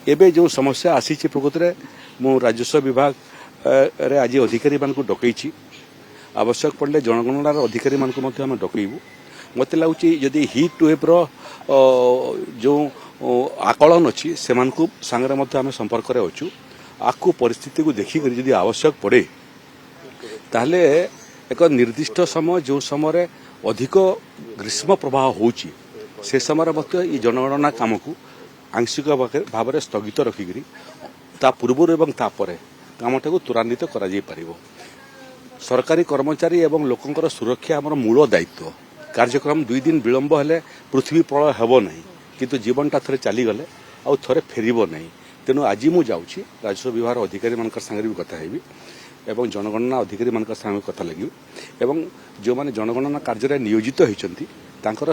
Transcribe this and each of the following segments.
एबे जो समस्या आसी प्रकृत में मु राजस्व विभाग रे आज अधिकारी मान डकई आवश्यक पड़े जनगणनार अधिकारी मान डकईबू मत लगुच जदि हिट वेब जो आकलन अच्छी से सांगे संपर्क में अच्छु आपको परिस्थिति को देखिक जदि आवश्यक पड़े ताहले एक निर्दिष्ट समय जो समय अधिक ग्रीष्म प्रवाह होची से समय जनगणना काम को आंशिक भाव में स्थगित रखिकी ता पूर्व एवं तापर कामटा को त्वरान्वित कर सरकारी कर्मचारी एवं लोकंकर सुरक्षा आमर मूल दायित्व कार्यक्रम 2 दिन विलंब हेले पृथ्वी प्रलय हेब ना किंतु जीवनटा थे चलीगले आउ थे फेरब ना तेणु आज मु जाऊँगी राजस्व विभाग अधिकारी मान सागर भी कथा हेबी एवं जनगणना अधिकारी मान साथ कथा लगे एवं जो माने जनगणना कार्य नियोजित होती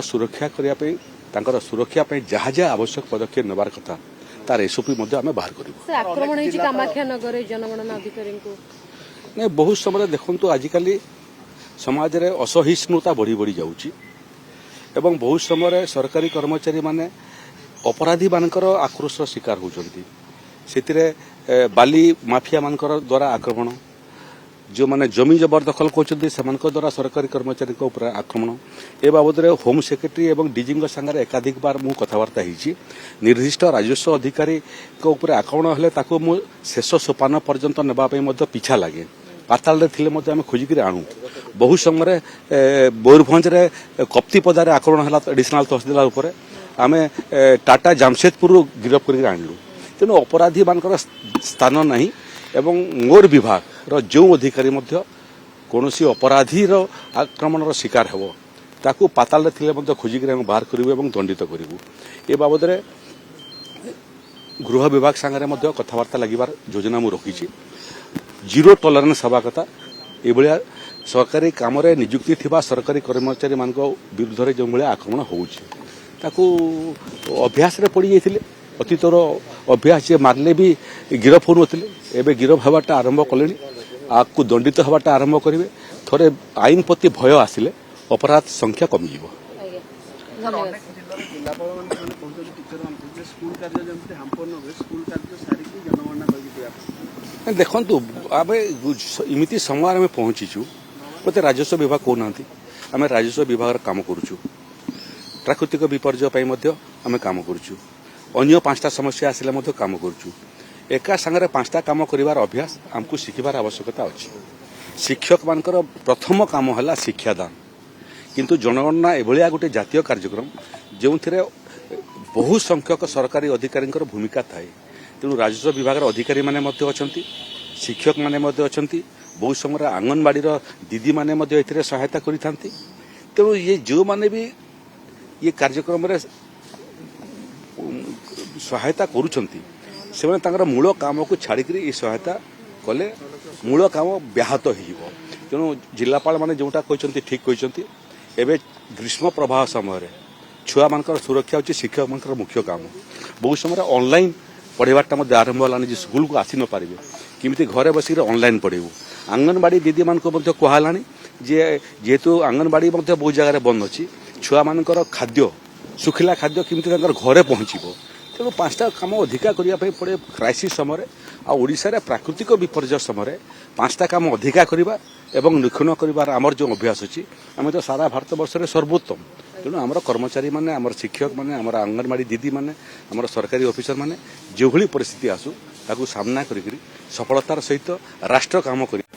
सुरक्षा करने सुरक्षा जहाँ जहाँ आवश्यक पदक्षेप नेबार कथा तार एसओपी आम बाहर कर बहुत समय देखु आजिकल समाज रे असहिष्णुता बढ़ी बढ़ी जाऊँगी एवं बहुत समय सरकारी कर्मचारी माने अपराधी मानकर आक्रोश शिकार होती से बाली माफिया मानकर द्वारा आक्रमण जो माने जमी जबरदखल करछन्ती सेमानक द्वारा सरकारी कर्मचारी ऊपर आक्रमण ए बाबद होम सेक्रेटरी एवं डीजी संगे एकाधिक बार मु कथबार्ता होइछि निर्दिष्ट राजस्व अधिकारी ऊपर आक्रमण हेले ताको मु शेष सोपान पर्यंत नेबा पई मध्य पिछा लागे पाताल थिले मध्य आम खोजिक आणु बहुत समय मयूरभंज कप्ती पदार आक्रमण है एडिशनल तहसीलदार उपर आम टाटा जामशेदपुर गिरफ कर आणलु तेणु अपराधी मान स्थान नहीं एवं मोर विभाग रो जो अधिकारी मध्य कौनसी अपराधी रो आक्रमण रो शिकार हेबो ताकू पाताल थिले मध्य खोजिक बाहर करिवु एवं दंडित करिवु ए बाबद गृह विभाग सांगे मध्य कथबार्ता लगिबार योजना मु रखिछि जीरो टॉलरेंस हवा कथा एभलिया सरकारी काम रे नियुक्ति थिबा सरकारी कर्मचारी मान विरुद्ध रे जो भलिया आक्रमण होउछि ताकू अभ्यास रे पड़ी जाइथिले अतीतर अभ्यास जे मारले भी गिरफ हो नथिले गिरफ हवाटा आरंभ कले आपको दंडित हवाटा आरंभ करेंगे थोड़े आईन प्रति भय आसिले अपराध संख्या कमी देखु आम इमिति समय आम पहुंचीचु मत राजस्व विभाग कहना आम राजस्व विभाग काम करुचु प्राकृतिक विपर्यय आम काम करुचु अन्य 5टा समस्या आसिले मध्य काम करुचु एका संगे 5टा काम करिवार अभ्यास आमको शिखिबार आवश्यकता अछि शिक्षक मानकर प्रथम काम हला शिक्षादान किंतु जनगणना एभलिया गोटे जातीय कार्यक्रम जो बहु संख्यक सरकारी अधिकारी भूमिका थाए तेणु राजस्व विभाग अधिकारी माने मध्य अछंती शिक्षक माने मध्य अछंती बहुत समय आंगनवाड़ी दीदी माने मध्य एथिरे सहायता करिथांती तेणु ये जो माने भी ये कार्यक्रम रे सहायता करुछंती से मूल काम को छाड़िकी ये सहायता कले मूल काम व्याहत हो तेणु जिलापाल मैंने जोटा कहते ठीक कहते एवं ग्रीष्म प्रवाह समय छुआ मान सुरक्षा होची शिक्षक मान मुख्य काम बहुत समय ऑनलाइन पढ़ाटा आरंभ है स्कूल को आसी न पारे किमिति घरे बसिक ऑनलाइन पढ़ेबू आंगनवाड़ी दीदी मान कहला जेहेतु आंगनवाड़ी बहुत जगह बंद अच्छी छुआ मान खाद्य सुखिला खाद्य किमिति घरे पहुँचब तेणु 5टा काम अधिका करने पड़े क्राइसिस समय आशार प्राकृतिक विपर्यय समय 5टा काम अधिका करवा एवं निखुण कर आमर जो अभ्यास अच्छी आम तो सारा भारत वर्ष में सर्वोत्तम तेणु आमर कर्मचारी माने आमर शिक्षक माने आमर आंगनवाड़ी दीदी माने आमर सरकारी ऑफिसर माने जो भली परिस्थिति आसू ताकू सामना करी सफलतार सहित राष्ट्र काम कर